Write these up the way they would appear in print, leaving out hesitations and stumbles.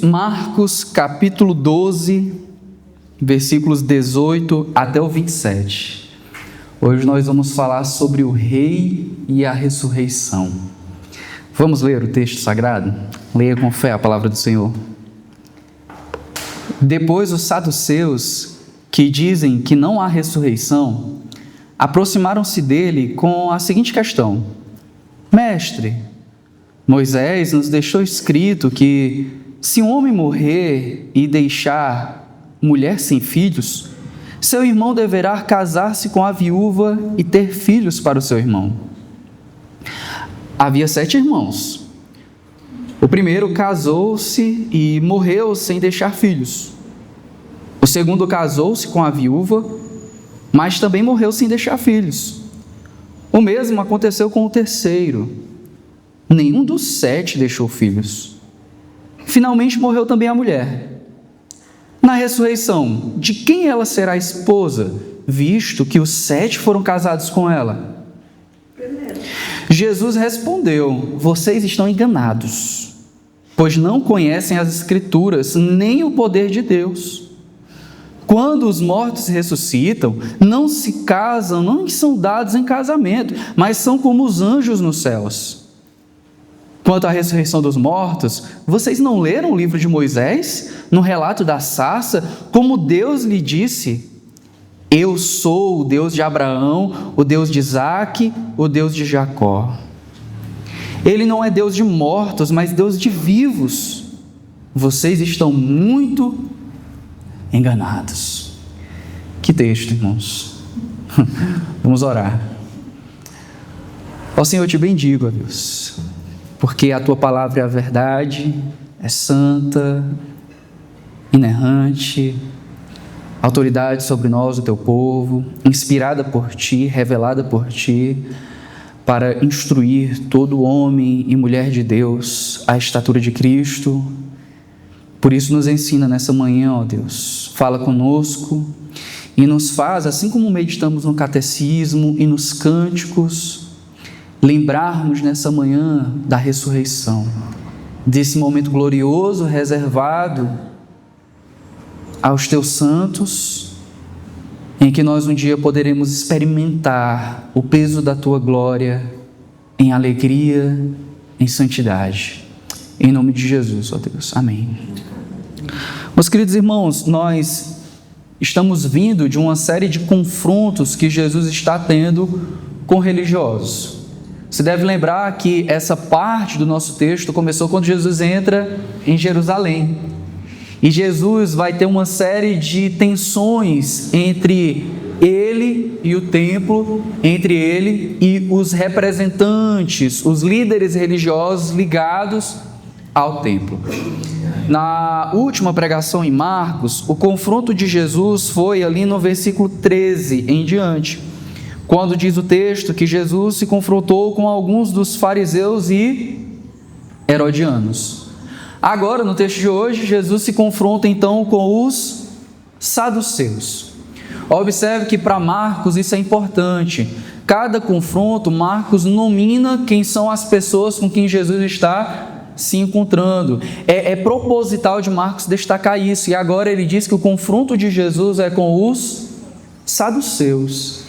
Marcos capítulo 12, versículos 18 até o 27. Hoje nós vamos falar sobre o rei e a ressurreição. Vamos ler o texto sagrado? Leia com fé a palavra do Senhor. Depois os saduceus, que dizem que não há ressurreição, aproximaram-se dele com a seguinte questão: Mestre, Moisés nos deixou escrito que, se um homem morrer e deixar mulher sem filhos, seu irmão deverá casar-se com a viúva e ter filhos para o seu irmão. Havia 7 irmãos. O primeiro casou-se e morreu sem deixar filhos. O segundo casou-se com a viúva, mas também morreu sem deixar filhos. O mesmo aconteceu com o terceiro. Nenhum dos 7 deixou filhos. Finalmente morreu também a mulher. Na ressurreição, de quem ela será esposa, visto que os 7 foram casados com ela? Jesus respondeu: vocês estão enganados, pois não conhecem as Escrituras, nem o poder de Deus. Quando os mortos ressuscitam, não se casam, não são dados em casamento, mas são como os anjos nos céus. Quanto à ressurreição dos mortos, vocês não leram o livro de Moisés, no relato da sarça, como Deus lhe disse: eu sou o Deus de Abraão, o Deus de Isaque, o Deus de Jacó. Ele não é Deus de mortos, mas Deus de vivos. Vocês estão muito enganados. Que texto, irmãos. Vamos orar. Ó Senhor, eu te bendigo, ó Deus, porque a tua palavra é a verdade, é santa, inerrante, autoridade sobre nós, o teu povo, inspirada por ti, revelada por ti, para instruir todo homem e mulher de Deus à estatura de Cristo. Por isso nos ensina nessa manhã, ó Deus, fala conosco e nos faz, assim como meditamos no catecismo e nos cânticos, lembrarmos nessa manhã da ressurreição, desse momento glorioso reservado aos teus santos, em que nós um dia poderemos experimentar o peso da tua glória em alegria, em santidade. Em nome de Jesus, ó Deus. Amém. Meus queridos irmãos, nós estamos vindo de uma série de confrontos que Jesus está tendo com religiosos. Você deve lembrar que essa parte do nosso texto começou quando Jesus entra em Jerusalém. E Jesus vai ter uma série de tensões entre ele e o templo, entre ele e os representantes, os líderes religiosos ligados ao templo. Na última pregação em Marcos, o confronto de Jesus foi ali no versículo 13 em diante, quando diz o texto que Jesus se confrontou com alguns dos fariseus e herodianos. Agora, no texto de hoje, Jesus se confronta então com os saduceus. Observe que para Marcos isso é importante. Cada confronto, Marcos nomina quem são as pessoas com quem Jesus está se encontrando. É proposital de Marcos destacar isso. E agora ele diz que o confronto de Jesus é com os saduceus.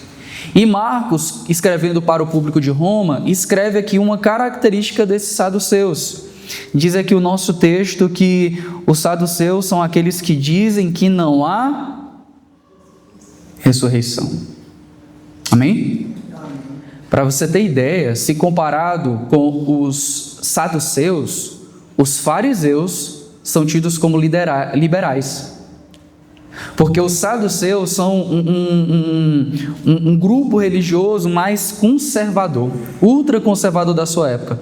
E Marcos, escrevendo para o público de Roma, escreve aqui uma característica desses saduceus. Diz aqui o nosso texto que os saduceus são aqueles que dizem que não há ressurreição. Amém? Para você ter ideia, se comparado com os saduceus, os fariseus são tidos como liberais. Porque os saduceus são um grupo religioso mais conservador, ultraconservador da sua época,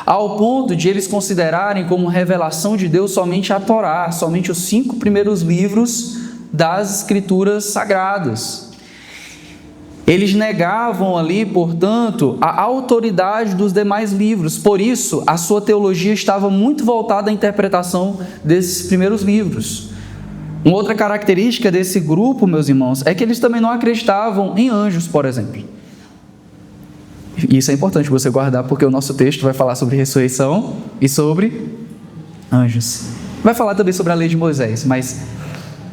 ao ponto de eles considerarem como revelação de Deus somente a Torá, somente os 5 primeiros livros das Escrituras Sagradas. Eles negavam ali, portanto, a autoridade dos demais livros. Por isso, a sua teologia estava muito voltada à interpretação desses primeiros livros. Uma outra característica desse grupo, meus irmãos, é que eles também não acreditavam em anjos, por exemplo. Isso é importante você guardar, porque o nosso texto vai falar sobre ressurreição e sobre anjos. Vai falar também sobre a lei de Moisés, mas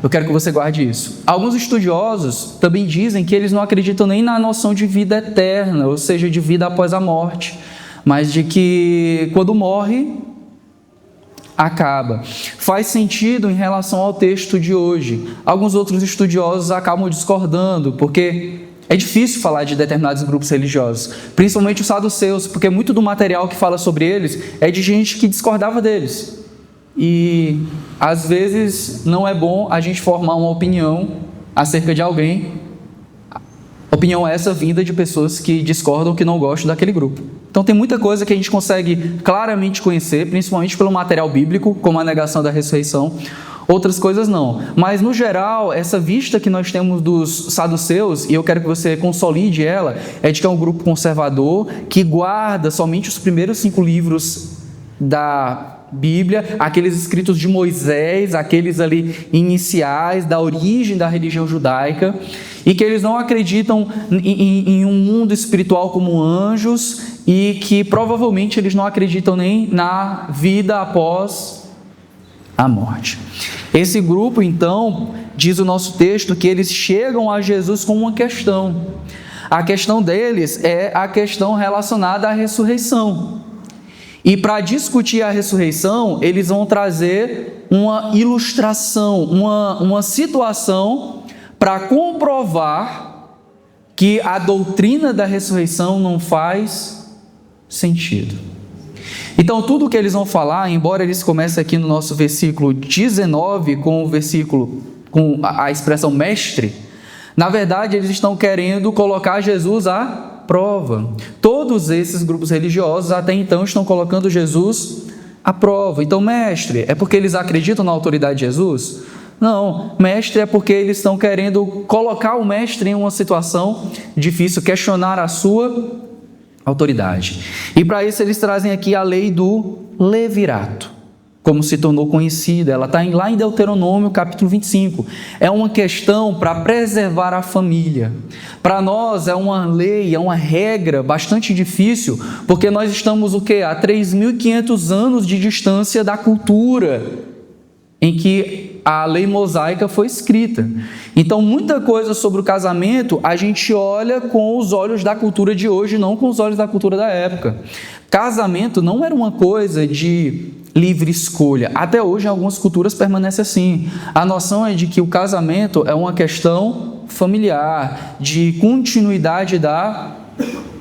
eu quero que você guarde isso. Alguns estudiosos também dizem que eles não acreditam nem na noção de vida eterna, ou seja, de vida após a morte, mas de que quando morre, acaba. Faz sentido em relação ao texto de hoje. Alguns outros estudiosos acabam discordando, porque é difícil falar de determinados grupos religiosos, principalmente os saduceus, porque muito do material que fala sobre eles é de gente que discordava deles. E às vezes não é bom a gente formar uma opinião acerca de alguém, opinião essa vinda de pessoas que discordam, que não gostam daquele grupo. Então tem muita coisa que a gente consegue claramente conhecer, principalmente pelo material bíblico, como a negação da ressurreição, outras coisas não. Mas no geral, essa vista que nós temos dos saduceus, e eu quero que você consolide ela, é de que é um grupo conservador que guarda somente os primeiros 5 livros da Bíblia, aqueles escritos de Moisés, aqueles ali iniciais da origem da religião judaica, e que eles não acreditam em um mundo espiritual como anjos, e que provavelmente eles não acreditam nem na vida após a morte. Esse grupo, então, diz o nosso texto que eles chegam a Jesus com uma questão. A questão deles é a questão relacionada à ressurreição. E para discutir a ressurreição, eles vão trazer uma ilustração, uma situação para comprovar que a doutrina da ressurreição não faz sentido. Então, tudo que eles vão falar, embora eles comecem aqui no nosso versículo 19 com a expressão mestre, na verdade eles estão querendo colocar Jesus à prova. Todos esses grupos religiosos até então estão colocando Jesus à prova. Então, mestre, é porque eles acreditam na autoridade de Jesus? Não, mestre é porque eles estão querendo colocar o mestre em uma situação difícil, questionar a sua autoridade. E para isso eles trazem aqui a lei do levirato, como se tornou conhecida. Ela está lá em Deuteronômio, capítulo 25. É uma questão para preservar a família. Para nós é uma lei, é uma regra bastante difícil, porque nós estamos a 3.500 anos de distância da cultura em que a lei mosaica foi escrita. Então, muita coisa sobre o casamento a gente olha com os olhos da cultura de hoje, não com os olhos da cultura da época. Casamento não era uma coisa de livre escolha. Até hoje, em algumas culturas, permanece assim. A noção é de que o casamento é uma questão familiar, de continuidade da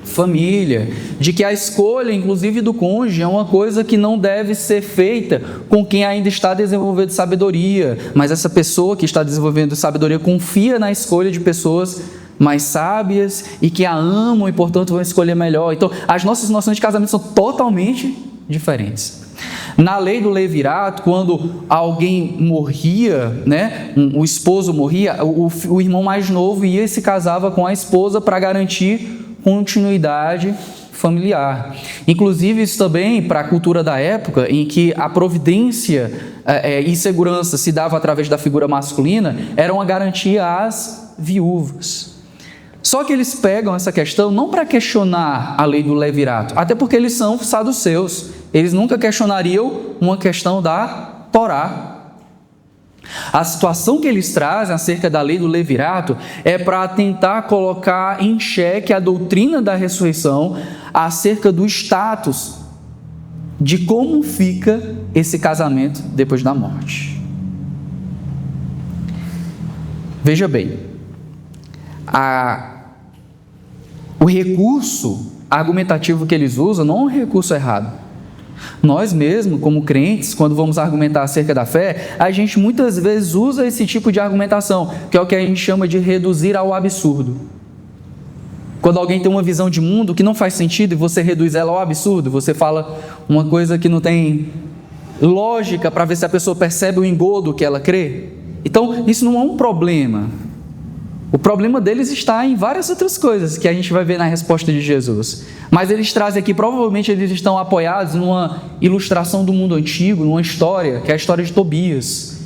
família, de que a escolha, inclusive do cônjuge, é uma coisa que não deve ser feita com quem ainda está desenvolvendo sabedoria, mas essa pessoa que está desenvolvendo sabedoria confia na escolha de pessoas mais sábias e que a amam e, portanto, vão escolher melhor. Então, as nossas noções de casamento são totalmente diferentes. Na lei do levirato, quando alguém morria, o esposo morria, o irmão mais novo ia e se casava com a esposa para garantir continuidade familiar. Inclusive, isso também para a cultura da época, em que a providência e segurança se dava através da figura masculina, era uma garantia às viúvas. Só que eles pegam essa questão não para questionar a lei do levirato, até porque eles são saduceus. Eles nunca questionariam uma questão da Torá. A situação que eles trazem acerca da lei do levirato é para tentar colocar em xeque a doutrina da ressurreição acerca do status de como fica esse casamento depois da morte. Veja bem, o recurso argumentativo que eles usam não é um recurso errado. Nós mesmos, como crentes, quando vamos argumentar acerca da fé, a gente muitas vezes usa esse tipo de argumentação, que é o que a gente chama de reduzir ao absurdo. Quando alguém tem uma visão de mundo que não faz sentido e você reduz ela ao absurdo, você fala uma coisa que não tem lógica para ver se a pessoa percebe o engodo que ela crê. Então, isso não é um problema. O problema deles está em várias outras coisas que a gente vai ver na resposta de Jesus. Mas eles trazem aqui, provavelmente eles estão apoiados numa ilustração do mundo antigo, numa história, que é a história de Tobias.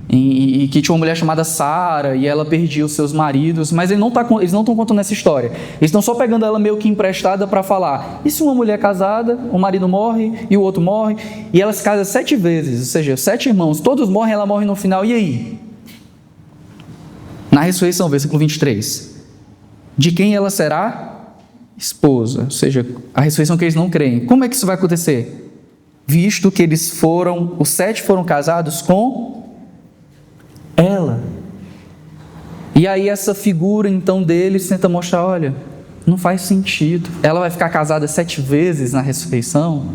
e que tinha uma mulher chamada Sara e ela perdia os seus maridos, mas eles não estão contando essa história. Eles estão só pegando ela meio que emprestada para falar: e se uma mulher casada, o marido morre e o outro morre, e ela se casa 7 vezes, ou seja, 7 irmãos, todos morrem, ela morre no final, e aí? Na ressurreição, versículo 23, de quem ela será esposa, ou seja, a ressurreição que eles não creem. Como é que isso vai acontecer? Visto que os 7 foram casados com ela. E aí essa figura então deles tenta mostrar: olha, não faz sentido, ela vai ficar casada 7 vezes na ressurreição.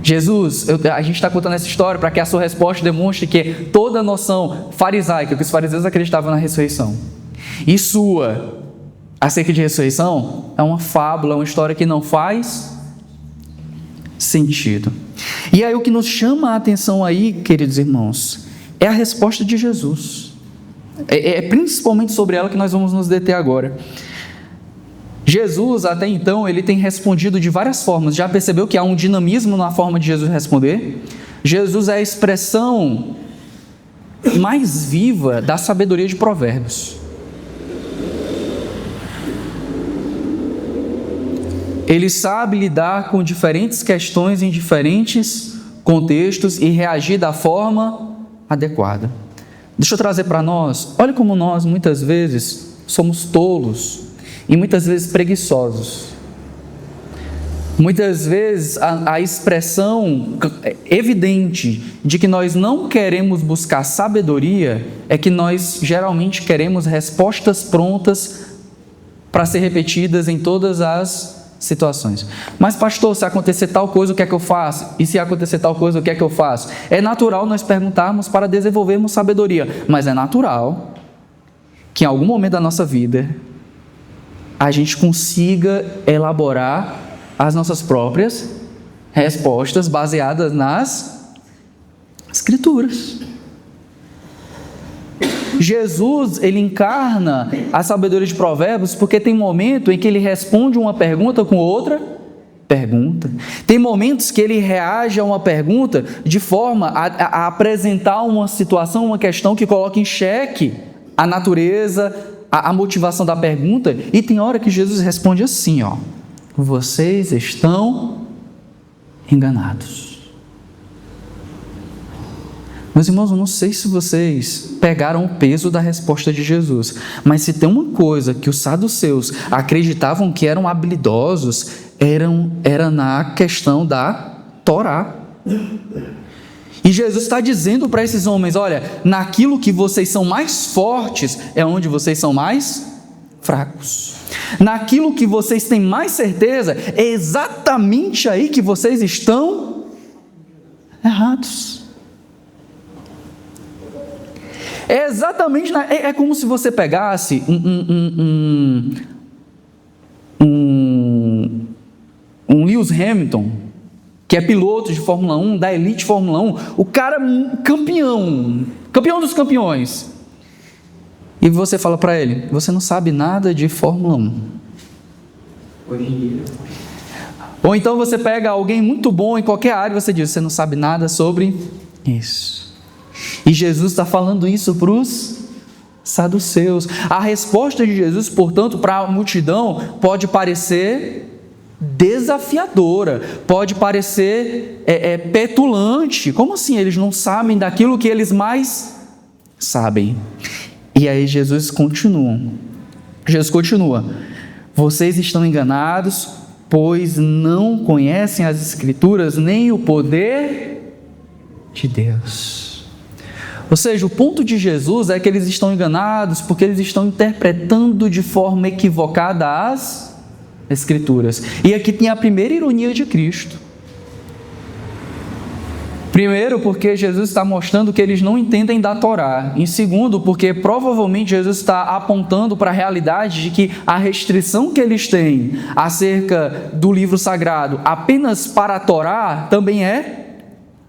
Jesus, a gente está contando essa história para que a sua resposta demonstre que toda a noção farisaica que os fariseus acreditavam na ressurreição e sua acerca de ressurreição é uma fábula, uma história que não faz sentido. E aí o que nos chama a atenção aí, queridos irmãos, é a resposta de Jesus. É principalmente sobre ela que nós vamos nos deter agora. Jesus, até então, ele tem respondido de várias formas. Já percebeu que há um dinamismo na forma de Jesus responder? Jesus é a expressão mais viva da sabedoria de Provérbios. Ele sabe lidar com diferentes questões em diferentes contextos e reagir da forma adequada. Deixa eu trazer para nós: olha como nós muitas vezes somos tolos e muitas vezes preguiçosos. Muitas vezes a expressão evidente de que nós não queremos buscar sabedoria é que nós geralmente queremos respostas prontas para ser repetidas em todas as situações. Mas pastor, se acontecer tal coisa, o que é que eu faço? E se acontecer tal coisa, o que é que eu faço? É natural nós perguntarmos para desenvolvermos sabedoria, mas é natural que em algum momento da nossa vida a gente consiga elaborar as nossas próprias respostas baseadas nas Escrituras. Jesus, ele encarna a sabedoria de Provérbios porque tem momento em que ele responde uma pergunta com outra pergunta. Tem momentos que ele reage a uma pergunta de forma a apresentar uma situação, uma questão que coloca em xeque a natureza, a motivação da pergunta. E tem hora que Jesus responde assim: vocês estão enganados. Meus irmãos, eu não sei se vocês pegaram o peso da resposta de Jesus, mas se tem uma coisa que os saduceus acreditavam que eram habilidosos, era na questão da Torá. E Jesus está dizendo para esses homens: olha, naquilo que vocês são mais fortes é onde vocês são mais fracos. Naquilo que vocês têm mais certeza é exatamente aí que vocês estão errados. É exatamente, é como se você pegasse um Lewis Hamilton, que é piloto de Fórmula 1, da elite Fórmula 1, o cara campeão dos campeões. E você fala para ele: você não sabe nada de Fórmula 1. Hoje em dia. Ou então você pega alguém muito bom em qualquer área e você diz: você não sabe nada sobre isso. E Jesus está falando isso para os saduceus. A resposta de Jesus, portanto, para a multidão pode parecer desafiadora, pode parecer petulante. Como assim? Eles não sabem daquilo que eles mais sabem. E aí Jesus continua: vocês estão enganados, pois não conhecem as Escrituras nem o poder de Deus. Ou seja, o ponto de Jesus é que eles estão enganados porque eles estão interpretando de forma equivocada as Escrituras. E aqui tem a primeira ironia de Cristo. Primeiro, porque Jesus está mostrando que eles não entendem da Torá. Em segundo, porque provavelmente Jesus está apontando para a realidade de que a restrição que eles têm acerca do livro sagrado apenas para a Torá também é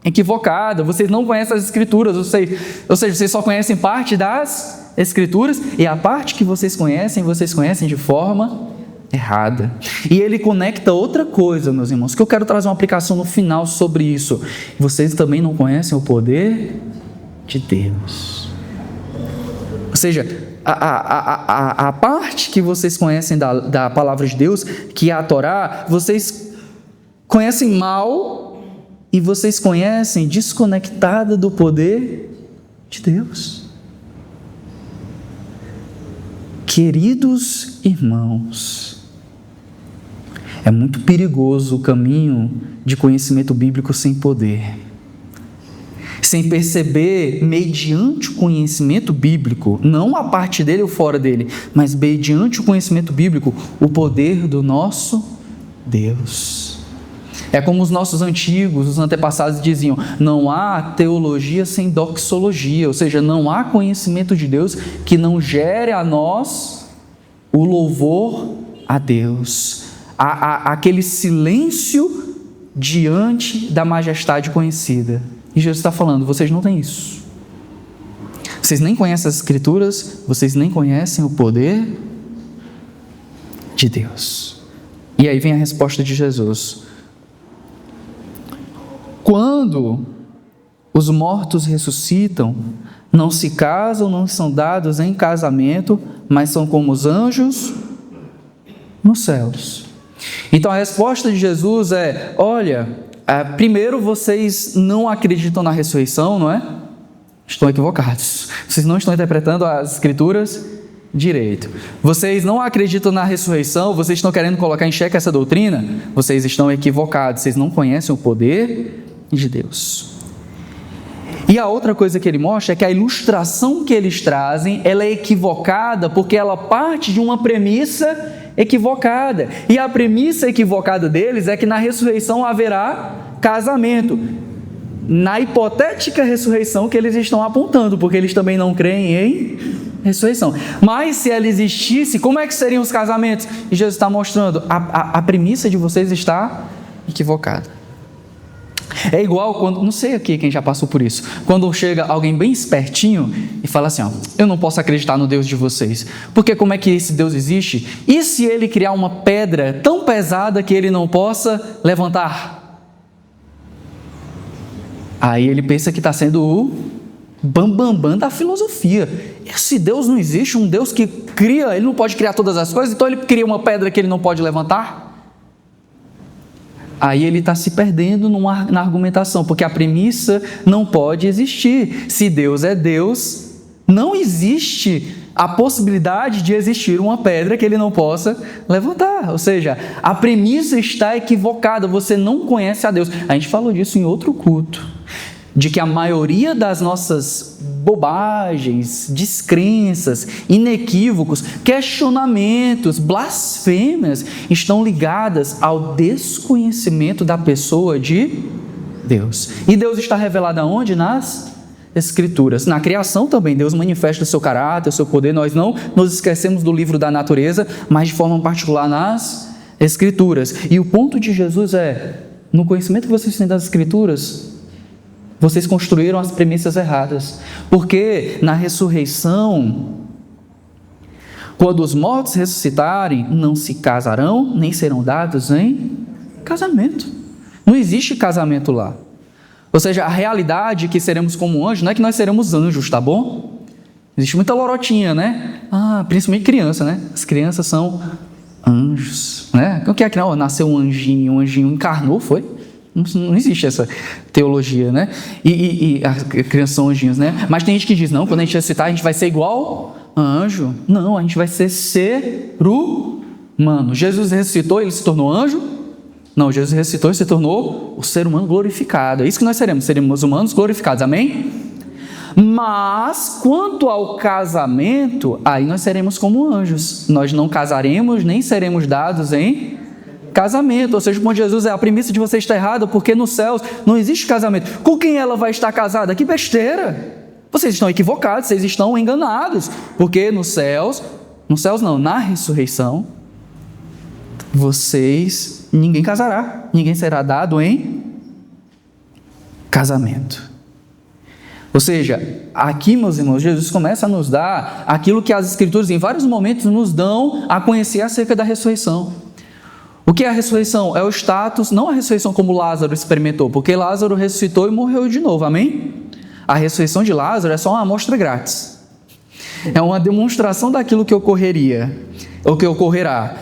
equivocada. Vocês não conhecem as Escrituras, ou seja, vocês só conhecem parte das Escrituras, e a parte que vocês conhecem de forma errada. E ele conecta outra coisa, meus irmãos, que eu quero trazer uma aplicação no final sobre isso. Vocês também não conhecem o poder de Deus. Ou seja, a parte que vocês conhecem da palavra de Deus, que é a Torá, vocês conhecem mal e vocês conhecem desconectada do poder de Deus. Queridos irmãos, é muito perigoso o caminho de conhecimento bíblico sem poder. Sem perceber, mediante o conhecimento bíblico, não a parte dele ou fora dele, mas mediante o conhecimento bíblico, o poder do nosso Deus. É como os nossos antigos, os antepassados diziam, não há teologia sem doxologia, ou seja, não há conhecimento de Deus que não gere a nós o louvor a Deus. Há aquele silêncio diante da majestade conhecida. E Jesus está falando, vocês não têm isso. Vocês nem conhecem as Escrituras, vocês nem conhecem o poder de Deus. E aí vem a resposta de Jesus. Quando os mortos ressuscitam, não se casam, não são dados em casamento, mas são como os anjos nos céus. Então a resposta de Jesus é, olha, primeiro vocês não acreditam na ressurreição, não é? Estão equivocados. Vocês não estão interpretando as Escrituras direito. Vocês não acreditam na ressurreição, vocês estão querendo colocar em xeque essa doutrina, vocês estão equivocados, vocês não conhecem o poder de Deus. E a outra coisa que ele mostra é que a ilustração que eles trazem, ela é equivocada porque ela parte de uma premissa equivocada. E a premissa equivocada deles é que na ressurreição haverá casamento. Na hipotética ressurreição que eles estão apontando, porque eles também não creem em ressurreição. Mas se ela existisse, como é que seriam os casamentos? E Jesus está mostrando, a premissa de vocês está equivocada. É igual quando, não sei aqui quem já passou por isso, quando chega alguém bem espertinho e fala assim, ó, eu não posso acreditar no Deus de vocês, porque como é que esse Deus existe? E se ele criar uma pedra tão pesada que ele não possa levantar? Aí ele pensa que está sendo o bambambam da filosofia. Esse Deus não existe, um Deus que cria, ele não pode criar todas as coisas, então ele cria uma pedra que ele não pode levantar? Aí ele está se perdendo na argumentação, porque a premissa não pode existir. Se Deus é Deus, não existe a possibilidade de existir uma pedra que ele não possa levantar. Ou seja, a premissa está equivocada, você não conhece a Deus. A gente falou disso em outro culto, de que a maioria das nossas bobagens, descrenças, inequívocos, questionamentos, blasfêmias estão ligadas ao desconhecimento da pessoa de Deus. E Deus está revelado aonde? Nas Escrituras. Na criação também, Deus manifesta o seu caráter, o seu poder. Nós não nos esquecemos do livro da natureza, mas de forma particular nas Escrituras. E o ponto de Jesus é, no conhecimento que vocês têm das Escrituras, vocês construíram as premissas erradas, porque na ressurreição, quando os mortos ressuscitarem, não se casarão, nem serão dados em casamento. Não existe casamento lá. Ou seja, a realidade que seremos como anjos, não é que nós seremos anjos, tá bom? Existe muita lorotinha, né? Principalmente criança, né? As crianças são anjos, né? O que é que não? Nasceu um anjinho encarnou, foi? Não existe essa teologia, né? E as crianças são anjinhos, né? Mas tem gente que diz, não, quando a gente ressuscitar, a gente vai ser igual a anjo. Não, a gente vai ser humano. Jesus ressuscitou, ele se tornou anjo? Não, Jesus ressuscitou e se tornou o ser humano glorificado. É isso que nós seremos humanos glorificados, amém? Mas, quanto ao casamento, aí nós seremos como anjos. Nós não casaremos, nem seremos dados em casamento. Ou seja, o ponto de Jesus é, a premissa de você está errada, porque nos céus não existe casamento. Com quem ela vai estar casada? Que besteira! Vocês estão equivocados, vocês estão enganados, porque nos céus não, na ressurreição, ninguém casará, ninguém será dado em casamento. Ou seja, aqui, meus irmãos, Jesus começa a nos dar aquilo que as Escrituras, em vários momentos, nos dão a conhecer acerca da ressurreição. O que é a ressurreição? É o status, não a ressurreição como Lázaro experimentou, porque Lázaro ressuscitou e morreu de novo, amém? A ressurreição de Lázaro é só uma amostra grátis. É uma demonstração daquilo que ocorreria, ou que ocorrerá.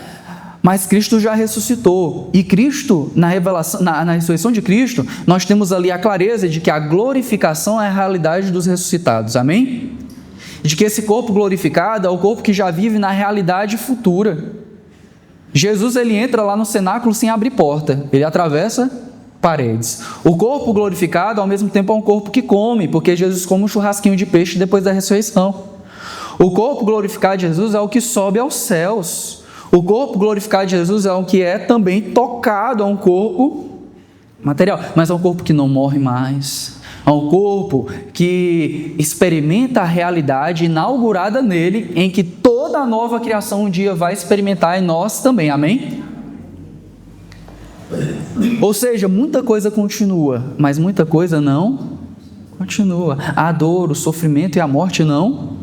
Mas Cristo já ressuscitou. E Cristo, na ressurreição de Cristo, nós temos ali a clareza de que a glorificação é a realidade dos ressuscitados. Amém? De que esse corpo glorificado é o corpo que já vive na realidade futura. Jesus, ele entra lá no cenáculo sem abrir porta. Ele atravessa paredes. O corpo glorificado, ao mesmo tempo, é um corpo que come, porque Jesus come um churrasquinho de peixe depois da ressurreição. O corpo glorificado de Jesus é o que sobe aos céus. O corpo glorificado de Jesus é o que é também tocado, é um corpo material, mas é um corpo que não morre mais, é um corpo que experimenta a realidade inaugurada nele, em que toda a nova criação um dia vai experimentar, e nós também, amém? Ou seja, muita coisa continua, mas muita coisa não continua. A dor, o sofrimento e a morte não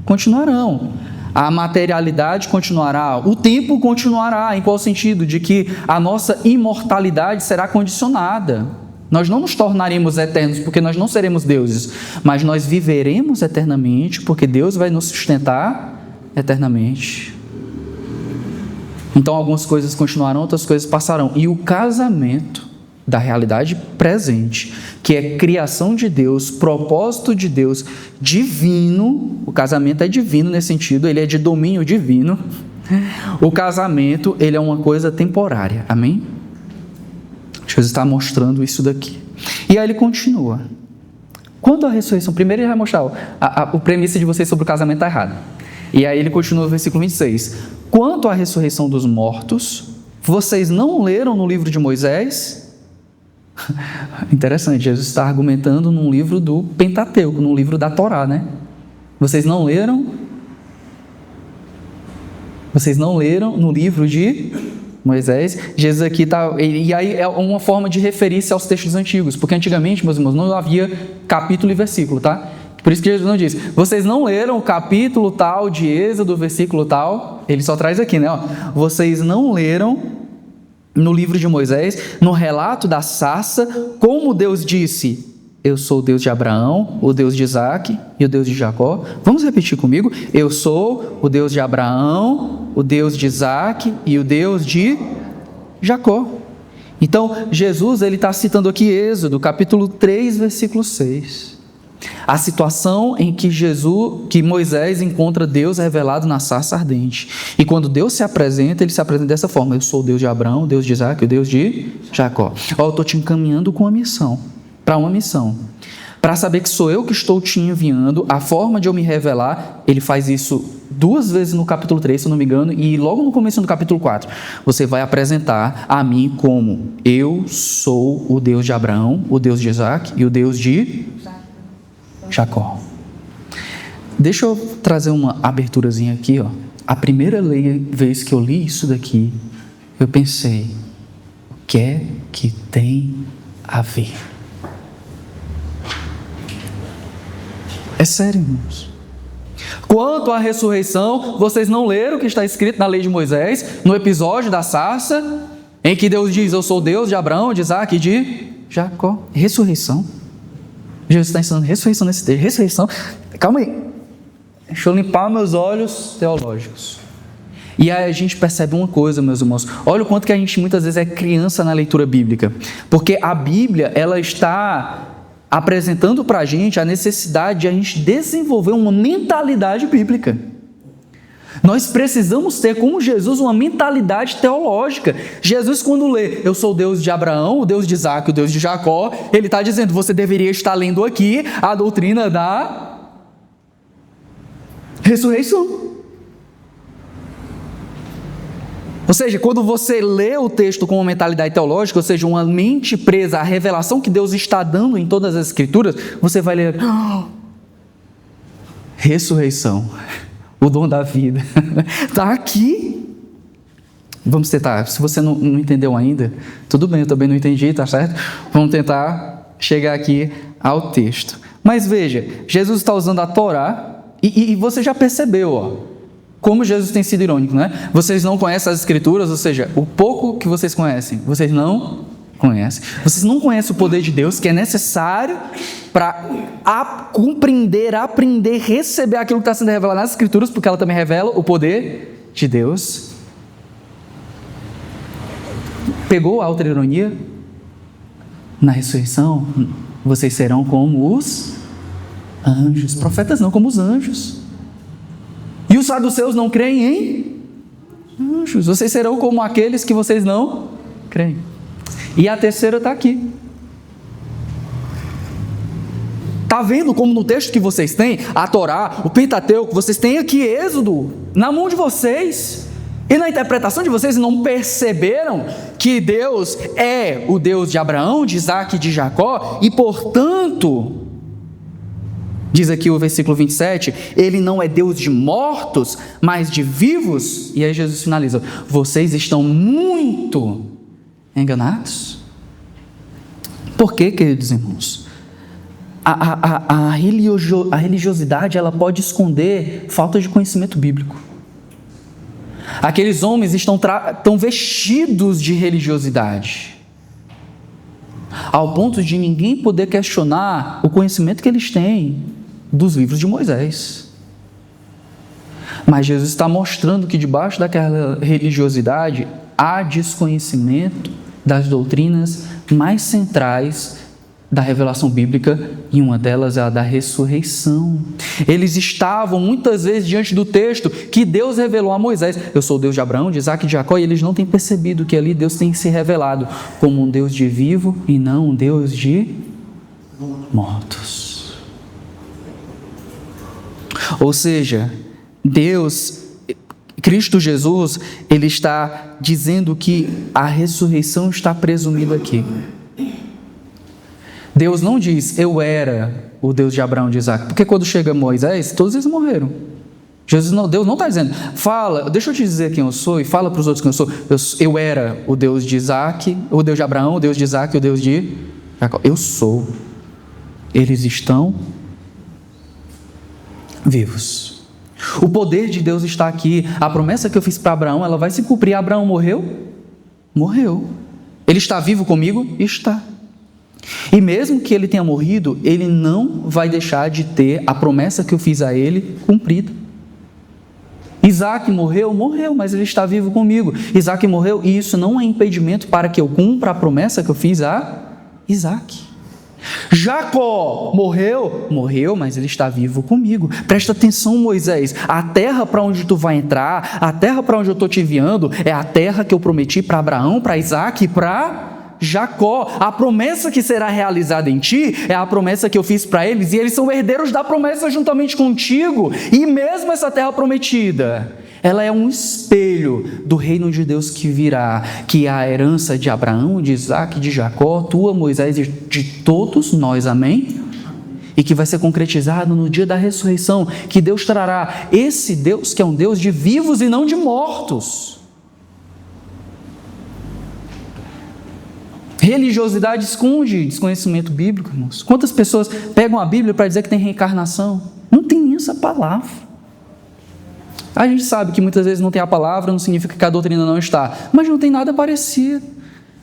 continuarão. A materialidade continuará, o tempo continuará. Em qual sentido? De que a nossa imortalidade será condicionada. Nós não nos tornaremos eternos porque nós não seremos deuses, mas nós viveremos eternamente porque Deus vai nos sustentar eternamente. Então algumas coisas continuarão, outras coisas passarão. E o casamento da realidade presente, que é criação de Deus, propósito de Deus, divino. O casamento é divino nesse sentido, ele é de domínio divino. O casamento, ele é uma coisa temporária, amém? Jesus está mostrando isso daqui. E aí ele continua. Quando a ressurreição, primeiro ele vai mostrar o premissa de vocês sobre o casamento está errado. E aí ele continua no versículo 26. Quanto à ressurreição dos mortos, vocês não leram no livro de Moisés? Interessante, Jesus está argumentando num livro do Pentateuco, num livro da Torá, né? Vocês não leram? Vocês não leram no livro de Moisés? Jesus aqui está... E aí é uma forma de referir-se aos textos antigos, porque antigamente, meus irmãos, não havia capítulo e versículo, tá? Por isso que Jesus não diz, vocês não leram o capítulo tal de Êxodo, versículo tal? Ele só traz aqui, né? Ó, vocês não leram no livro de Moisés, no relato da sarça, como Deus disse, eu sou o Deus de Abraão, o Deus de Isaac e o Deus de Jacó. Vamos repetir comigo? Eu sou o Deus de Abraão, o Deus de Isaac e o Deus de Jacó. Então, Jesus ele está citando aqui Êxodo, capítulo 3, versículo 6. A situação em que Moisés encontra Deus revelado na sarça ardente. E quando Deus se apresenta, ele se apresenta dessa forma. Eu sou o Deus de Abraão, o Deus de Isaac, o Deus de Jacó. Eu estou te encaminhando com uma missão, para uma missão. Para saber que sou eu que estou te enviando, a forma de eu me revelar, ele faz isso 2 vezes no capítulo 3, se eu não me engano, e logo no começo do capítulo 4, você vai apresentar a mim como eu sou o Deus de Abraão, o Deus de Isaac e o Deus de Jacó. Deixa eu trazer uma aberturazinha aqui, ó. A primeira vez que eu li isso daqui, eu pensei, o que é que tem a ver? É sério, irmãos. Quanto à ressurreição, vocês não leram o que está escrito na lei de Moisés, no episódio da sarça, em que Deus diz, eu sou o Deus de Abraão, de Isaac e de Jacó. Ressurreição. Jesus está ensinando ressurreição nesse texto. Ressurreição. Calma aí. Deixa eu limpar meus olhos teológicos. E aí a gente percebe uma coisa, meus irmãos. Olha o quanto que a gente muitas vezes é criança na leitura bíblica. Porque a Bíblia, ela está apresentando para a gente a necessidade de a gente desenvolver uma mentalidade bíblica. Nós precisamos ter, como Jesus, uma mentalidade teológica. Jesus, quando lê, eu sou o Deus de Abraão, o Deus de Isaac, o Deus de Jacó, ele está dizendo, você deveria estar lendo aqui a doutrina da ressurreição. Ou seja, quando você lê o texto com uma mentalidade teológica, ou seja, uma mente presa à revelação que Deus está dando em todas as Escrituras, você vai ler, ressurreição. O dom da vida está aqui. Vamos tentar. Se você não entendeu ainda, tudo bem, eu também não entendi, tá certo? Vamos tentar chegar aqui ao texto. Mas veja, Jesus está usando a Torá, e você já percebeu, ó, como Jesus tem sido irônico, né? Vocês não conhecem as Escrituras, ou seja, o pouco que vocês conhecem, vocês não conhecem. Vocês não conhecem o poder de Deus, que é necessário para compreender, aprender, receber aquilo que está sendo revelado nas Escrituras, porque ela também revela o poder de Deus. Pegou a outra ironia? Na ressurreição, vocês serão como os anjos. Profetas não, como os anjos. E os saduceus não creem em anjos. Vocês serão como aqueles que vocês não creem. E a terceira está aqui. Está vendo como no texto que vocês têm, a Torá, o Pentateuco, vocês têm aqui Êxodo na mão de vocês. E na interpretação de vocês não perceberam que Deus é o Deus de Abraão, de Isaac e de Jacó, e portanto, diz aqui o versículo 27, Ele não é Deus de mortos, mas de vivos. E aí Jesus finaliza, vocês estão muito enganados. Por quê, queridos irmãos? A religiosidade, ela pode esconder falta de conhecimento bíblico. Aqueles homens estão vestidos de religiosidade, ao ponto de ninguém poder questionar o conhecimento que eles têm dos livros de Moisés. Mas Jesus está mostrando que debaixo daquela religiosidade há desconhecimento das doutrinas mais centrais da revelação bíblica, e uma delas é a da ressurreição. Eles estavam muitas vezes diante do texto que Deus revelou a Moisés, eu sou o Deus de Abraão, de Isaac e de Jacó, e eles não têm percebido que ali Deus tem se revelado como um Deus de vivo e não um Deus de mortos. Ou seja, Deus, Cristo Jesus, Ele está dizendo que a ressurreição está presumida aqui. Deus não diz, eu era o Deus de Abraão, de Isaac, porque quando chega Moisés, todos eles morreram. Deus não está dizendo, fala, deixa eu te dizer quem eu sou, e fala para os outros quem eu sou. Eu era o Deus de Isaac, o Deus de Abraão, o Deus de Isaac, o Deus de Jacó. Eu sou. Eles estão vivos. O poder de Deus está aqui. A promessa que eu fiz para Abraão, ela vai se cumprir. Abraão morreu? Morreu. Ele está vivo comigo? Está. E mesmo que ele tenha morrido, ele não vai deixar de ter a promessa que eu fiz a ele cumprida. Isaac morreu, mas ele está vivo comigo. Isaac morreu, e isso não é impedimento para que eu cumpra a promessa que eu fiz a Isaac. Jacó morreu, mas ele está vivo comigo. Presta atenção, Moisés, a terra para onde tu vai entrar, a terra para onde eu estou te enviando, é a terra que eu prometi para Abraão, para Isaac e para Jacó. A promessa que será realizada em ti é a promessa que eu fiz para eles, e eles são herdeiros da promessa juntamente contigo. E mesmo essa terra prometida, ela é um espelho do reino de Deus que virá, que é a herança de Abraão, de Isaac, de Jacó, tua, Moisés e de todos nós, amém? E que vai ser concretizado no dia da ressurreição, que Deus trará esse Deus que é um Deus de vivos e não de mortos. Religiosidade esconde desconhecimento bíblico, irmãos. Quantas pessoas pegam a Bíblia para dizer que tem reencarnação? Não tem nem essa palavra. A gente sabe que muitas vezes não tem a palavra, não significa que a doutrina não está, mas não tem nada parecido.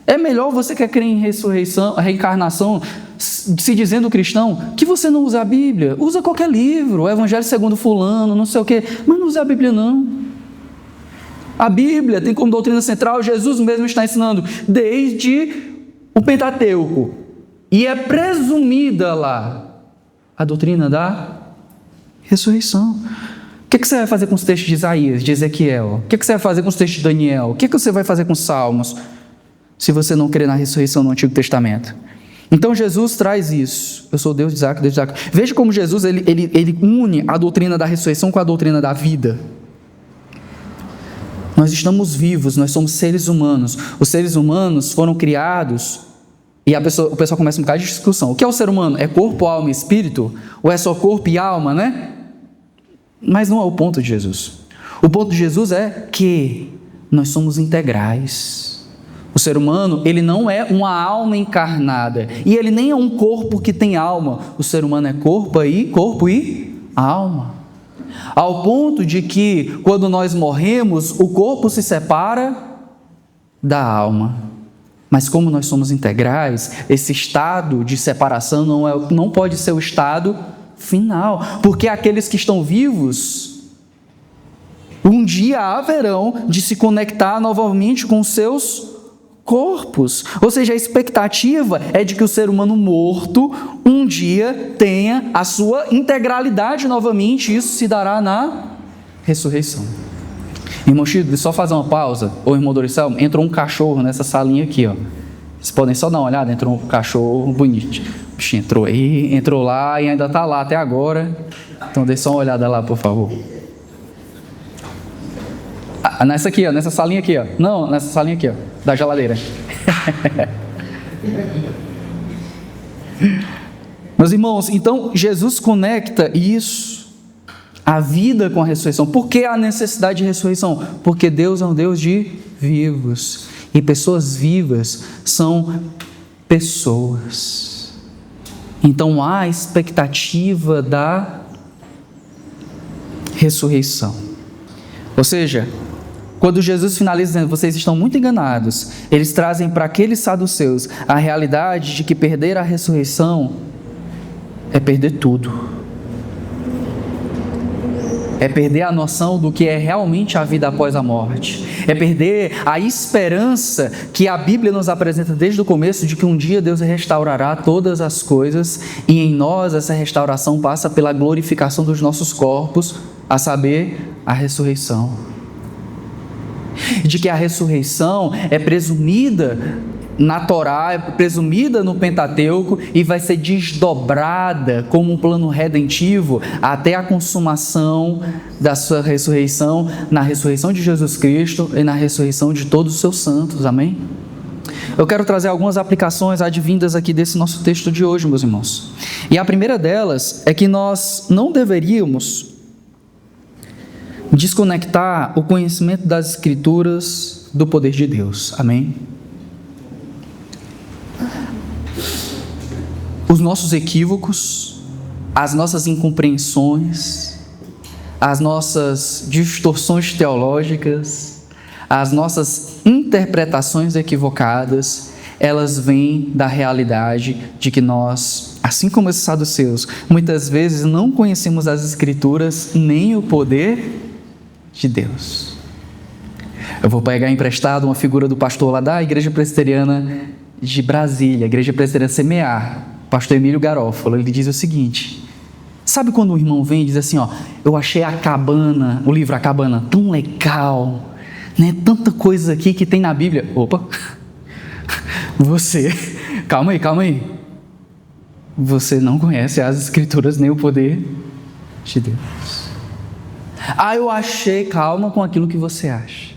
É melhor você que crer em ressurreição, reencarnação, se dizendo cristão, que você não usa a Bíblia. Usa qualquer livro, o Evangelho segundo fulano, não sei o quê, mas não usa a Bíblia não. A Bíblia tem como doutrina central, Jesus mesmo está ensinando, desde o Pentateuco, e é presumida lá a doutrina da ressurreição. O que você vai fazer com os textos de Isaías, de Ezequiel? O que você vai fazer com os textos de Daniel? O que você vai fazer com os Salmos, se você não crê na ressurreição no Antigo Testamento? Então Jesus traz isso. Eu sou Deus de Isaac, Deus de Jacó. Veja como Jesus ele une a doutrina da ressurreição com a doutrina da vida. Nós estamos vivos, nós somos seres humanos. Os seres humanos foram criados, e o pessoal começa um bocado de discussão. O que é o ser humano? É corpo, alma e espírito? Ou é só corpo e alma, né? Mas não é o ponto de Jesus. O ponto de Jesus é que nós somos integrais. O ser humano, ele não é uma alma encarnada, e ele nem é um corpo que tem alma. O ser humano é corpo e alma. Ao ponto de que, quando nós morremos, o corpo se separa da alma. Mas como nós somos integrais, esse estado de separação não pode ser o estado final, porque aqueles que estão vivos, um dia haverão de se conectar novamente com seus corpos. Ou seja, a expectativa é de que o ser humano morto um dia tenha a sua integralidade novamente, e isso se dará na ressurreição. Irmão Chico, só fazer uma pausa. Ô irmão Doricelmo, entrou um cachorro nessa salinha aqui, ó. Vocês podem só dar uma olhada, entrou um cachorro bonito. O bicho entrou aí, entrou lá e ainda está lá até agora. Então dê só uma olhada lá, por favor. Nessa aqui, ó, nessa salinha aqui, ó. Não, nessa salinha aqui, ó, da geladeira. Meus irmãos, então Jesus conecta isso, a vida com a ressurreição. Por que a necessidade de ressurreição? Porque Deus é um Deus de vivos. E pessoas vivas são pessoas. Então há a expectativa da ressurreição. Ou seja, quando Jesus finaliza dizendo, vocês estão muito enganados, eles trazem para aqueles saduceus a realidade de que perder a ressurreição é perder tudo. É perder a noção do que é realmente a vida após a morte. É perder a esperança que a Bíblia nos apresenta desde o começo de que um dia Deus restaurará todas as coisas, e em nós essa restauração passa pela glorificação dos nossos corpos, a saber, a ressurreição. De que a ressurreição é presumida na Torá, é presumida no Pentateuco e vai ser desdobrada como um plano redentivo até a consumação da sua ressurreição, na ressurreição de Jesus Cristo e na ressurreição de todos os seus santos, amém? Eu quero trazer algumas aplicações advindas aqui desse nosso texto de hoje, meus irmãos. E a primeira delas é que nós não deveríamos desconectar o conhecimento das Escrituras do poder de Deus, amém? Os nossos equívocos, as nossas incompreensões, as nossas distorções teológicas, as nossas interpretações equivocadas, elas vêm da realidade de que nós, assim como esses saduceus, muitas vezes não conhecemos as Escrituras nem o poder de Deus. Eu vou pegar emprestado uma figura do pastor lá da Igreja Presbiteriana de Brasília, Igreja Presbiteriana Semear, pastor Emílio Garófalo. Ele diz o seguinte: sabe quando um irmão vem e diz assim, ó, eu achei a cabana, o livro A Cabana, tão legal, né? Tanta coisa aqui que tem na Bíblia. Opa, você, calma aí, você não conhece as Escrituras nem o poder de Deus. Eu achei, calma com aquilo que você acha.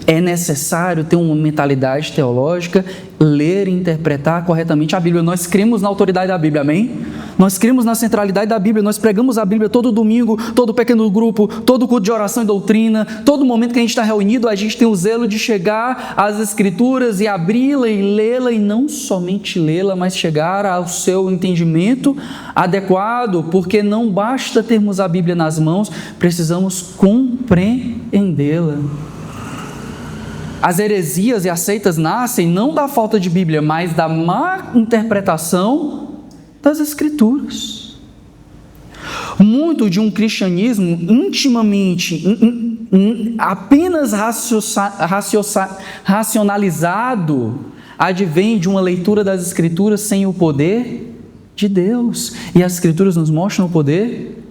É necessário ter uma mentalidade teológica, ler e interpretar corretamente a Bíblia. Nós cremos na autoridade da Bíblia, amém? Nós cremos na centralidade da Bíblia, nós pregamos a Bíblia todo domingo, todo pequeno grupo, todo culto de oração e doutrina, todo momento que a gente está reunido, a gente tem o zelo de chegar às Escrituras e abri-la e lê-la, e não somente lê-la, mas chegar ao seu entendimento adequado, porque não basta termos a Bíblia nas mãos, precisamos compreendê-la. As heresias e as seitas nascem não da falta de Bíblia, mas da má interpretação das Escrituras. Muito de um cristianismo intimamente, apenas racionalizado, advém de uma leitura das Escrituras sem o poder de Deus. E as Escrituras nos mostram o poder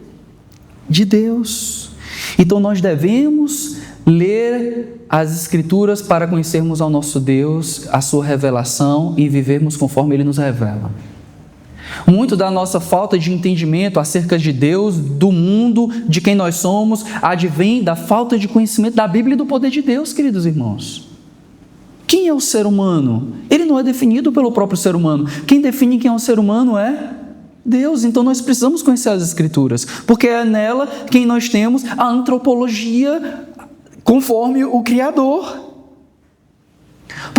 de Deus. Então nós devemos ler as Escrituras para conhecermos ao nosso Deus, a sua revelação e vivermos conforme Ele nos revela. Muito da nossa falta de entendimento acerca de Deus, do mundo, de quem nós somos, advém da falta de conhecimento da Bíblia e do poder de Deus, queridos irmãos. Quem é o ser humano? Ele não é definido pelo próprio ser humano. Quem define quem é o ser humano é Deus. Então nós precisamos conhecer as Escrituras, porque é nela quem nós temos a antropologia conforme o Criador.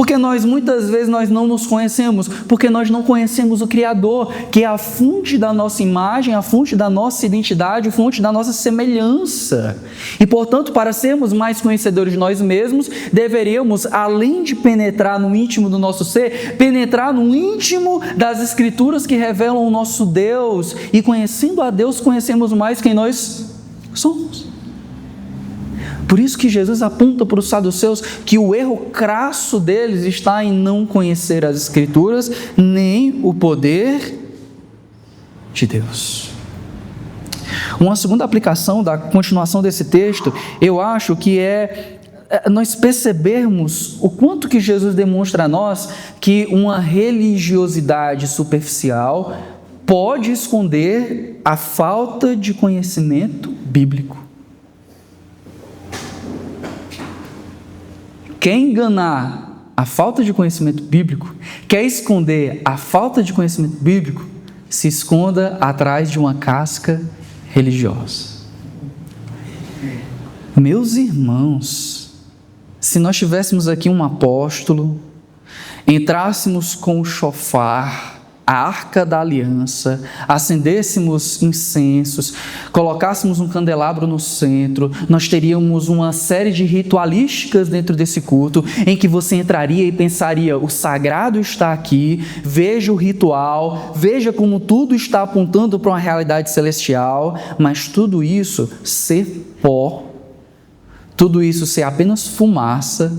Porque muitas vezes nós não nos conhecemos, porque nós não conhecemos o Criador, que é a fonte da nossa imagem, a fonte da nossa identidade, a fonte da nossa semelhança. E, portanto, para sermos mais conhecedores de nós mesmos, deveríamos, além de penetrar no íntimo do nosso ser, penetrar no íntimo das Escrituras que revelam o nosso Deus. E conhecendo a Deus, conhecemos mais quem nós somos. Por isso que Jesus aponta para os saduceus que o erro crasso deles está em não conhecer as Escrituras, nem o poder de Deus. Uma segunda aplicação da continuação desse texto, eu acho que é nós percebermos o quanto que Jesus demonstra a nós que uma religiosidade superficial pode esconder a falta de conhecimento bíblico. Quer enganar a falta de conhecimento bíblico, quer esconder a falta de conhecimento bíblico, se esconda atrás de uma casca religiosa. Meus irmãos, se nós tivéssemos aqui um apóstolo, entrássemos com o chofar, a arca da aliança, acendêssemos incensos, colocássemos um candelabro no centro, nós teríamos uma série de ritualísticas dentro desse culto, em que você entraria e pensaria, o sagrado está aqui, veja o ritual, veja como tudo está apontando para uma realidade celestial, mas tudo isso ser pó, tudo isso ser apenas fumaça,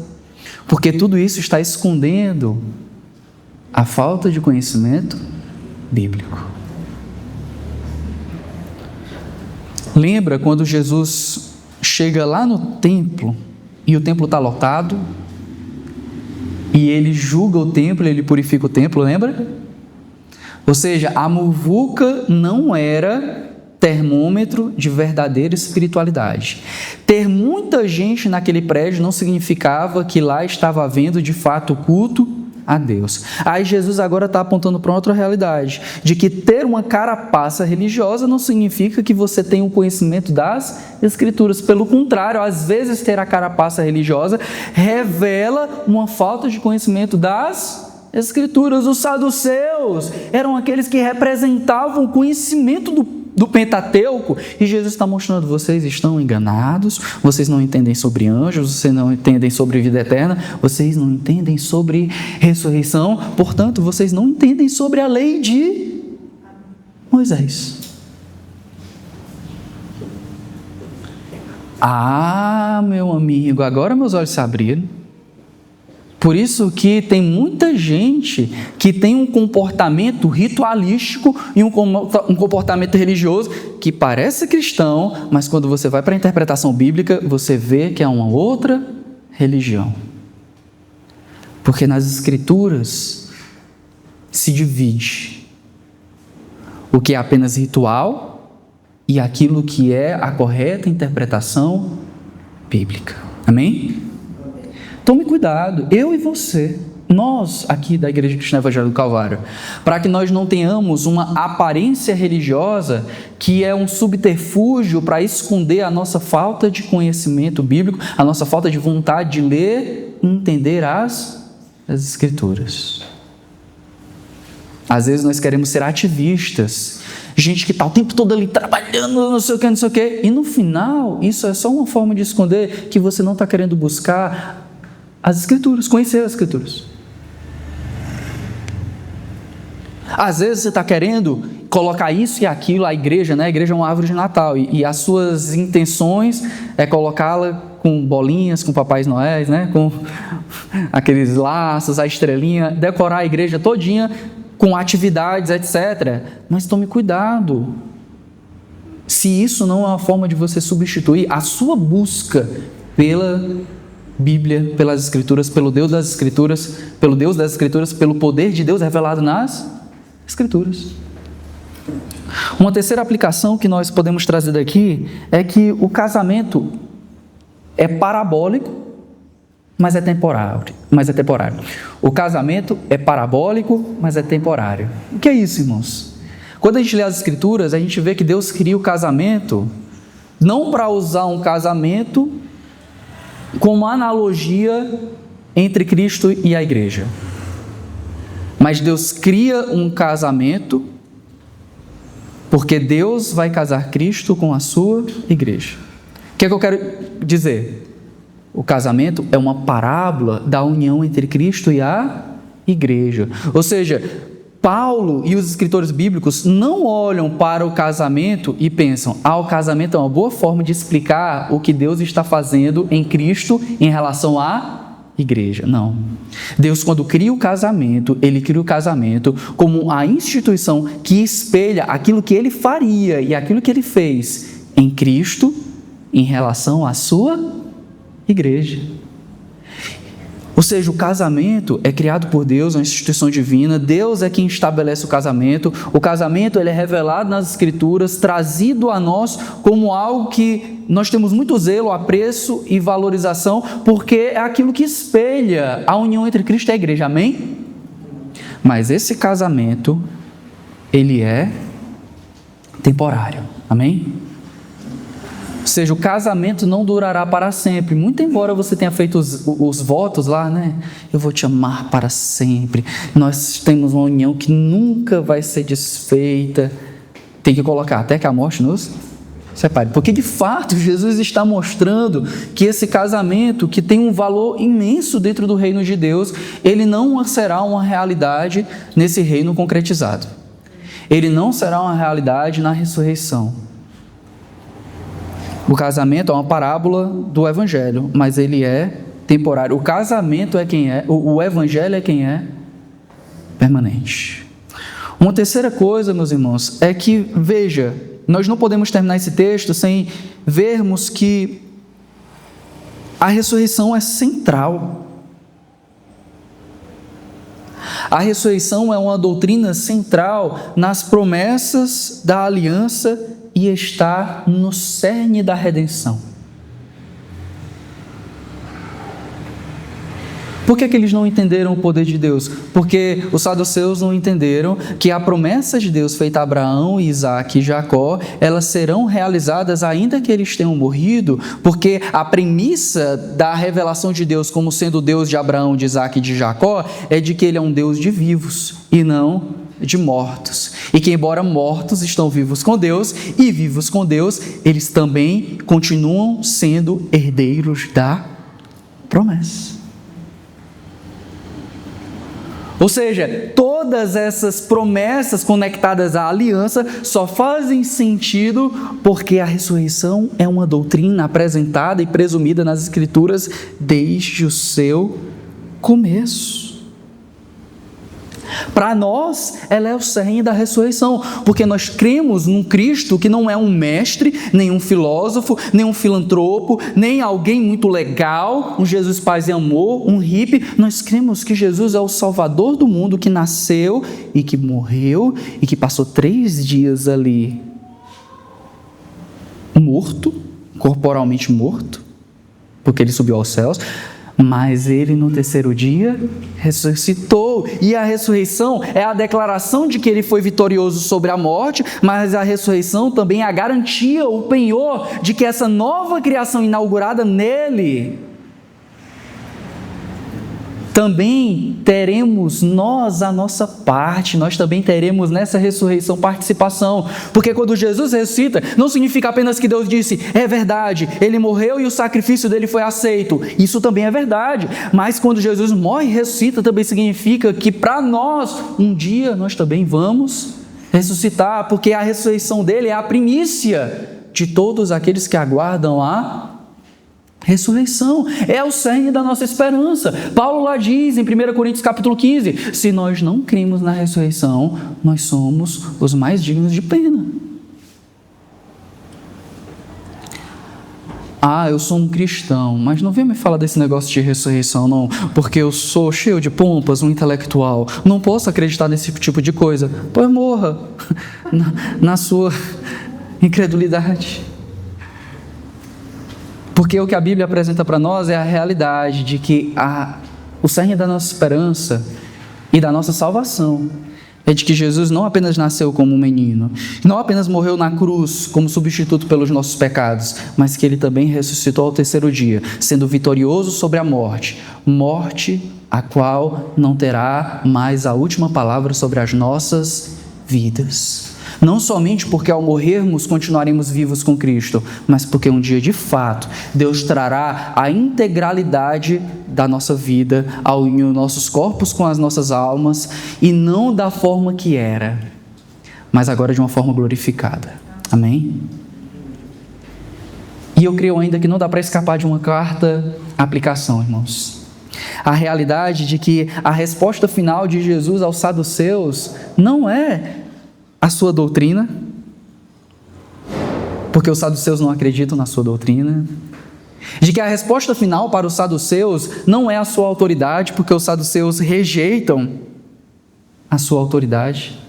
porque tudo isso está escondendo a falta de conhecimento bíblico. Lembra quando Jesus chega lá no templo e o templo está lotado e ele julga o templo, ele purifica o templo, lembra? Ou seja, a muvuca não era termômetro de verdadeira espiritualidade. Ter muita gente naquele prédio não significava que lá estava havendo de fato culto a Deus. Aí Jesus agora está apontando para outra realidade, de que ter uma carapaça religiosa não significa que você tenha um conhecimento das Escrituras. Pelo contrário, às vezes ter a carapaça religiosa revela uma falta de conhecimento das Escrituras. Os saduceus eram aqueles que representavam o conhecimento do Pentateuco, e Jesus está mostrando, vocês estão enganados, vocês não entendem sobre anjos, vocês não entendem sobre vida eterna, vocês não entendem sobre ressurreição, portanto, vocês não entendem sobre a lei de Moisés. Ah, meu amigo, agora meus olhos se abriram. Por isso que tem muita gente que tem um comportamento ritualístico e um comportamento religioso que parece cristão, mas quando você vai para a interpretação bíblica, você vê que é uma outra religião. Porque nas Escrituras se divide o que é apenas ritual e aquilo que é a correta interpretação bíblica. Amém? Tome cuidado, eu e você, nós aqui da Igreja Cristã Evangélica do Calvário, para que nós não tenhamos uma aparência religiosa que é um subterfúgio para esconder a nossa falta de conhecimento bíblico, a nossa falta de vontade de ler e entender as Escrituras. Às vezes nós queremos ser ativistas, gente que está o tempo todo ali trabalhando, não sei o que, e no final isso é só uma forma de esconder que você não está querendo buscar as Escrituras, conhecer as Escrituras. Às vezes você está querendo colocar isso e aquilo, a igreja, né? A igreja é uma árvore de Natal, e as suas intenções é colocá-la com bolinhas, com papais noéis, né? Com aqueles laços, a estrelinha, decorar a igreja todinha com atividades, etc. Mas tome cuidado, se isso não é uma forma de você substituir a sua busca pela Bíblia, pelas Escrituras, pelo Deus das Escrituras, pelo poder de Deus revelado nas Escrituras. Uma terceira aplicação que nós podemos trazer daqui é que o casamento é parabólico, mas é temporário. O casamento é parabólico, mas é temporário. O que é isso, irmãos? Quando a gente lê as Escrituras, a gente vê que Deus cria o casamento não para usar um casamento como analogia entre Cristo e a igreja. Mas Deus cria um casamento, porque Deus vai casar Cristo com a sua igreja. O que é que eu quero dizer? O casamento é uma parábola da união entre Cristo e a igreja. Ou seja, Paulo e os escritores bíblicos não olham para o casamento e pensam: o casamento é uma boa forma de explicar o que Deus está fazendo em Cristo em relação à igreja. Não. Deus, quando cria o casamento, Ele cria o casamento como a instituição que espelha aquilo que Ele faria e aquilo que Ele fez em Cristo em relação à sua igreja. Ou seja, o casamento é criado por Deus, é uma instituição divina. Deus é quem estabelece o casamento. O casamento ele é revelado nas Escrituras, trazido a nós como algo que nós temos muito zelo, apreço e valorização, porque é aquilo que espelha a união entre Cristo e a igreja. Amém? Mas esse casamento, ele é temporário. Amém? Ou seja, o casamento não durará para sempre. Muito embora você tenha feito os votos lá, né? Eu vou te amar para sempre. Nós temos uma união que nunca vai ser desfeita. Tem que colocar até que a morte nos separe. Porque de fato Jesus está mostrando que esse casamento, que tem um valor imenso dentro do reino de Deus, ele não será uma realidade nesse reino concretizado. Ele não será uma realidade na ressurreição. O casamento é uma parábola do Evangelho, mas ele é temporário. O casamento é quem é, o Evangelho é quem é permanente. Uma terceira coisa, meus irmãos, é que, veja, nós não podemos terminar esse texto sem vermos que a ressurreição é central. A ressurreição é uma doutrina central nas promessas da aliança e está no cerne da redenção. Por que eles não entenderam o poder de Deus? Porque os saduceus não entenderam que a promessa de Deus feita a Abraão, Isaque e Jacó, elas serão realizadas ainda que eles tenham morrido, porque a premissa da revelação de Deus como sendo o Deus de Abraão, de Isaque e de Jacó é de que Ele é um Deus de vivos e não de mortos. E que embora mortos estão vivos com Deus, e vivos com Deus, eles também continuam sendo herdeiros da promessa. Ou seja, todas essas promessas conectadas à aliança só fazem sentido porque a ressurreição é uma doutrina apresentada e presumida nas Escrituras desde o seu começo. Para nós, ela é o cerne da ressurreição, porque nós cremos num Cristo que não é um mestre, nem um filósofo, nem um filantropo, nem alguém muito legal, um Jesus paz e amor, um hippie. Nós cremos que Jesus é o Salvador do mundo, que nasceu e que morreu e que passou 3 dias ali morto, corporalmente morto, porque ele subiu aos céus. Mas ele no 3º dia ressuscitou, e a ressurreição é a declaração de que ele foi vitorioso sobre a morte, mas a ressurreição também é a garantia, o penhor de que essa nova criação inaugurada nele, também teremos nós a nossa parte, nós também teremos nessa ressurreição participação, porque quando Jesus ressuscita, não significa apenas que Deus disse, é verdade, Ele morreu e o sacrifício dele foi aceito, isso também é verdade, mas quando Jesus morre e ressuscita, também significa que para nós, um dia nós também vamos ressuscitar, porque a ressurreição dele é a primícia de todos aqueles que aguardam a ressurreição, é o cerne da nossa esperança. Paulo lá diz em 1 Coríntios capítulo 15, se nós não cremos na ressurreição, nós somos os mais dignos de pena. Eu sou um cristão, mas não venha me falar desse negócio de ressurreição não, porque eu sou cheio de pompas, um intelectual, não posso acreditar nesse tipo de coisa. Pois morra na sua incredulidade. Porque o que a Bíblia apresenta para nós é a realidade de que o cerne da nossa esperança e da nossa salvação é de que Jesus não apenas nasceu como um menino, não apenas morreu na cruz como substituto pelos nossos pecados, mas que Ele também ressuscitou ao terceiro dia, sendo vitorioso sobre a morte, morte a qual não terá mais a última palavra sobre as nossas vidas. Não somente porque ao morrermos continuaremos vivos com Cristo, mas porque um dia de fato Deus trará a integralidade da nossa vida, ao unir os nossos corpos com as nossas almas, e não da forma que era, mas agora de uma forma glorificada. Amém? E eu creio ainda que não dá para escapar de uma quarta aplicação, irmãos. A realidade de que a resposta final de Jesus aos saduceus não é a sua doutrina, porque os saduceus não acreditam na sua doutrina. De que a resposta final para os saduceus não é a sua autoridade, porque os saduceus rejeitam a sua autoridade.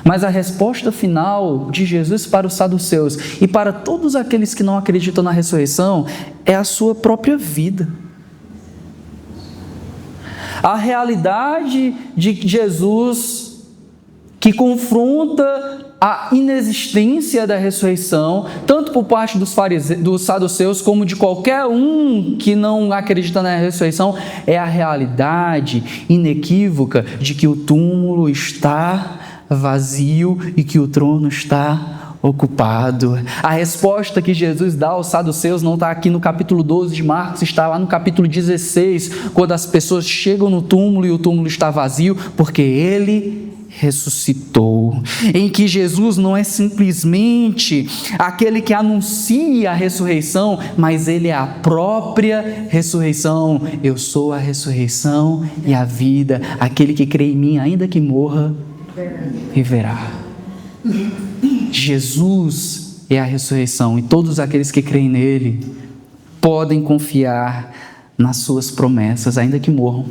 Mas a resposta final de Jesus para os saduceus e para todos aqueles que não acreditam na ressurreição é a sua própria vida. A realidade de Jesus que confronta a inexistência da ressurreição, tanto por parte dos saduceus, como de qualquer um que não acredita na ressurreição, é a realidade inequívoca de que o túmulo está vazio e que o trono está ocupado. A resposta que Jesus dá aos saduceus não está aqui no capítulo 12 de Marcos, está lá no capítulo 16, quando as pessoas chegam no túmulo e o túmulo está vazio, porque Ele ressuscitou, em que Jesus não é simplesmente aquele que anuncia a ressurreição, mas Ele é a própria ressurreição. Eu sou a ressurreição e a vida, aquele que crê em mim, ainda que morra, viverá. Jesus é a ressurreição, e todos aqueles que creem nele podem confiar nas suas promessas, ainda que morram.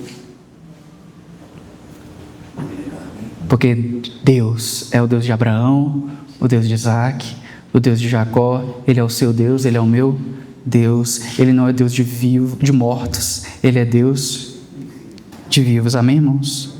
Porque Deus é o Deus de Abraão, o Deus de Isaac, o Deus de Jacó. Ele é o seu Deus, Ele é o meu Deus. Ele não é Deus de mortos, Ele é Deus de vivos. Amém, irmãos?